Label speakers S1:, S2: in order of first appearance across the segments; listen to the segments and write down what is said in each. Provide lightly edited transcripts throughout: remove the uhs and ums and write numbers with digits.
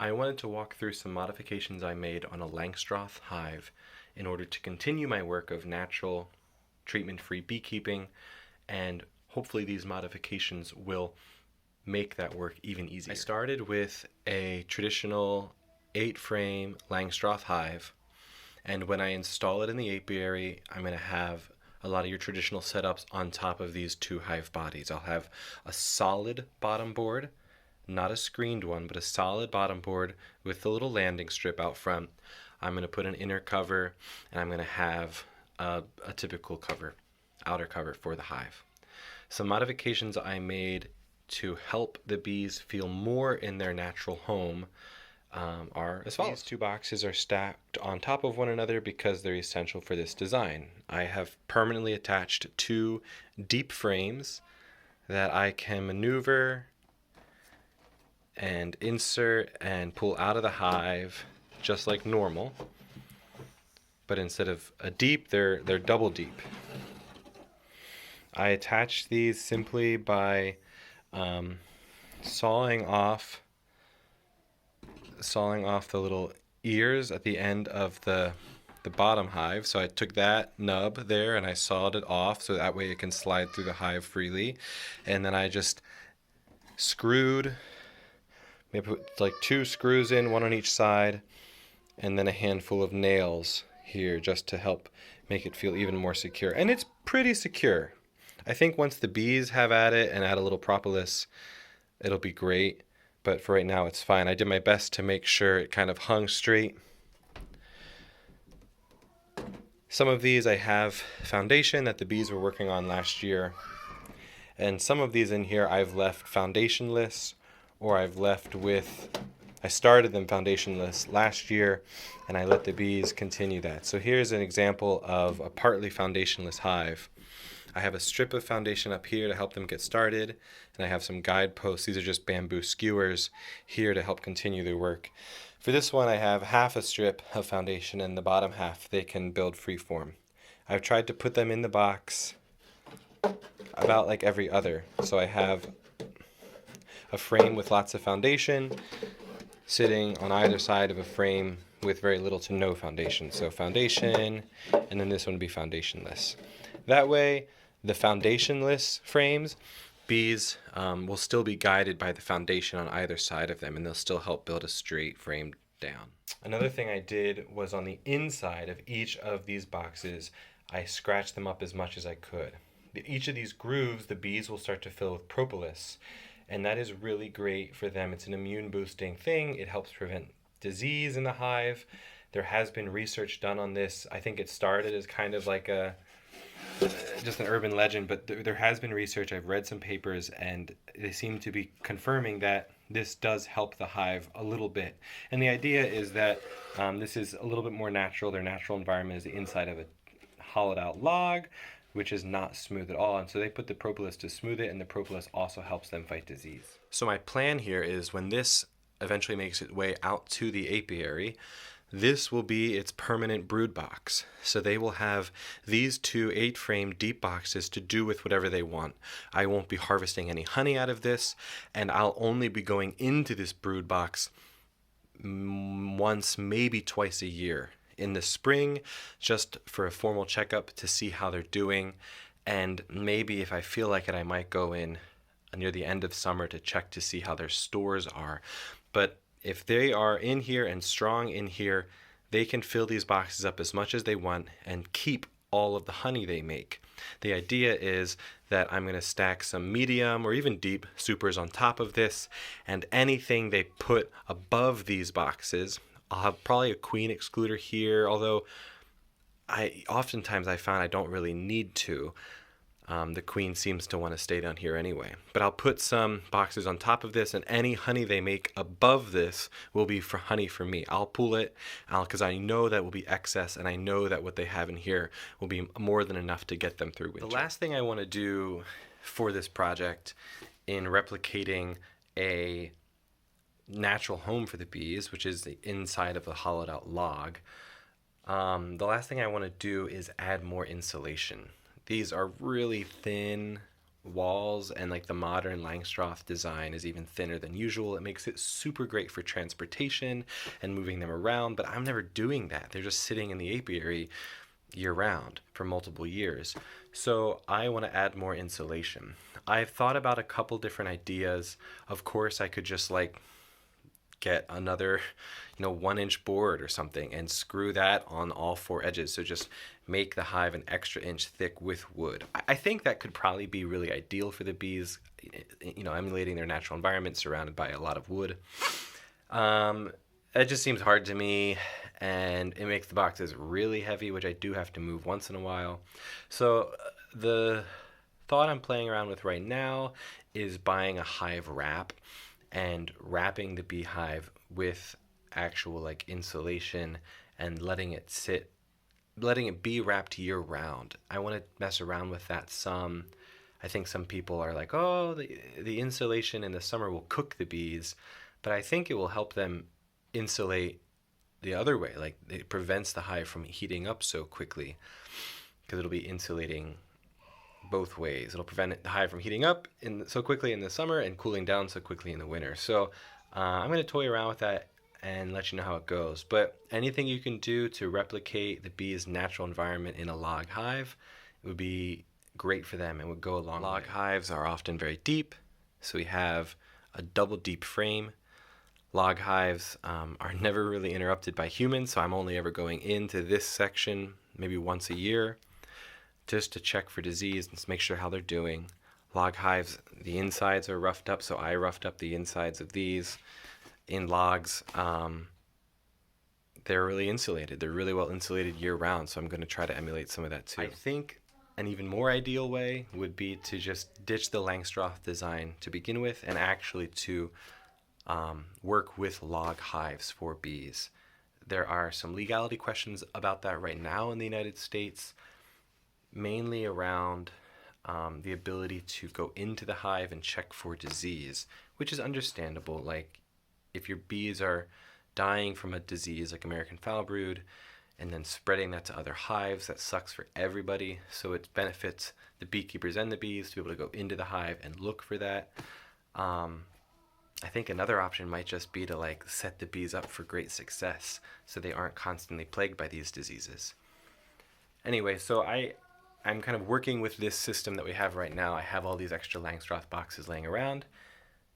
S1: I wanted to walk through some modifications I made on a Langstroth hive in order to continue my work of natural, treatment-free beekeeping, and hopefully these modifications will make that work even easier. I started with a traditional 8-frame Langstroth hive, and when I install it in the apiary, I'm going to have a lot of your traditional setups on top of these 2 hive bodies. I'll have a solid bottom board, not a screened one, but a solid bottom board with the little landing strip out front. I'm going to put an inner cover, and I'm going to have a typical cover, outer cover for the hive. Some modifications I made to help the bees feel more in their natural home are as follows. These 2 boxes are stacked on top of one another because they're essential for this design. I have permanently attached 2 deep frames that I can maneuver and insert and pull out of the hive just like normal, but instead of a deep, they're double deep. I attach these simply by sawing off the little ears at the end of the bottom hive. So I took that nub there and I sawed it off so that way it can slide through the hive freely. And then I just screwed, maybe put like 2 screws in, 1 on each side, and then a handful of nails here just to help make it feel even more secure. And it's pretty secure. I think once the bees have at it and add a little propolis, it'll be great. But for right now, it's fine. I did my best to make sure it kind of hung straight. Some of these I have foundation that the bees were working on last year. And some of these in here I've left foundationless, or I've left with, I started them foundationless last year, and I let the bees continue that. So here's an example of a partly foundationless hive. I have a strip of foundation up here to help them get started, and I have some guideposts. These are just bamboo skewers here to help continue their work. For this one, I have half a strip of foundation, and the bottom half they can build freeform. I've tried to put them in the box about like every other. So I have a frame with lots of foundation sitting on either side of a frame with very little to no foundation. So foundation, and then this one would be foundationless. That way, the foundationless frames, bees will still be guided by the foundation on either side of them, and they'll still help build a straight frame down. Another thing I did was on the inside of each of these boxes, I scratched them up as much as I could. Each of these grooves, the bees will start to fill with propolis, and that is really great for them. It's an immune boosting thing. It helps prevent disease in the hive. There has been research done on this. I think it started as kind of like just an urban legend, but there has been research. I've read some papers, and they seem to be confirming that this does help the hive a little bit. And the idea is that this is a little bit more natural. Their natural environment is the inside of a hollowed out log, which is not smooth at all. And so they put the propolis to smooth it, and the propolis also helps them fight disease. So my plan here is when this eventually makes its way out to the apiary, this will be its permanent brood box. So they will have these 2 8-frame deep boxes to do with whatever they want. I won't be harvesting any honey out of this, and I'll only be going into this brood box once, maybe twice a year. In the spring, just for a formal checkup to see how they're doing, and maybe if I feel like it, I might go in near the end of summer to check to see how their stores are. But if they are in here and strong in here, they can fill these boxes up as much as they want and keep all of the honey they make. The idea is that I'm going to stack some medium or even deep supers on top of this, and anything they put above these boxes, I'll have probably a queen excluder here, although oftentimes I found I don't really need to. The queen seems to want to stay down here anyway. But I'll put some boxes on top of this, and any honey they make above this will be for honey for me. I'll pull it because I know that will be excess, and I know that what they have in here will be more than enough to get them through winter. The last thing I want to do for this project in replicating a natural home for the bees, which is the inside of a hollowed out log, the last thing I want to do is add more insulation. These are really thin walls, and like the modern Langstroth design is even thinner than usual. It makes it super great for transportation and moving them around, but I'm never doing that. They're just sitting in the apiary year round for multiple years. So I want to add more insulation. I've thought about a couple different ideas. Of course, I could just like get another 1-inch board or something and screw that on all four edges, so just make the hive an extra inch thick with wood. I think that could probably be really ideal for the bees, emulating their natural environment surrounded by a lot of wood. It just seems hard to me, and it makes the boxes really heavy, which I do have to move once in a while. So the thought I'm playing around with right now is buying a hive wrap and wrapping the beehive with actual like insulation and letting it be wrapped year round. I want to mess around with that some. I think some people are like, oh, the insulation in the summer will cook the bees, but I think it will help them insulate the other way. Like it prevents the hive from heating up so quickly because it'll be insulating both ways. It'll prevent the hive from heating up so quickly in the summer and cooling down so quickly in the winter. So I'm going to toy around with that and let you know how it goes. But anything you can do to replicate the bees' natural environment in a log hive, it would be great for them and would go along. Log hives are often very deep, so we have a double deep frame. Log hives are never really interrupted by humans, so I'm only ever going into this section maybe once a year, just to check for disease and make sure how they're doing. Log hives, the insides are roughed up, so I roughed up the insides of these. In logs, they're really insulated. They're really well insulated year round, so I'm going to try to emulate some of that too. I think an even more ideal way would be to just ditch the Langstroth design to begin with and actually to work with log hives for bees. There are some legality questions about that right now in the United States, mainly around the ability to go into the hive and check for disease, which is understandable. Like if your bees are dying from a disease like American foul brood and then spreading that to other hives, that sucks for everybody. So it benefits the beekeepers and the bees to be able to go into the hive and look for that. I think another option might just be to like set the bees up for great success so they aren't constantly plagued by these diseases. Anyway, so I'm kind of working with this system that we have right now. I have all these extra Langstroth boxes laying around,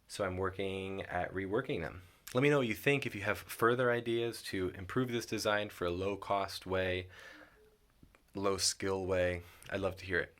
S1: so I'm working at reworking them. Let me know what you think. If you have further ideas to improve this design for a low-cost way, low-skill way, I'd love to hear it.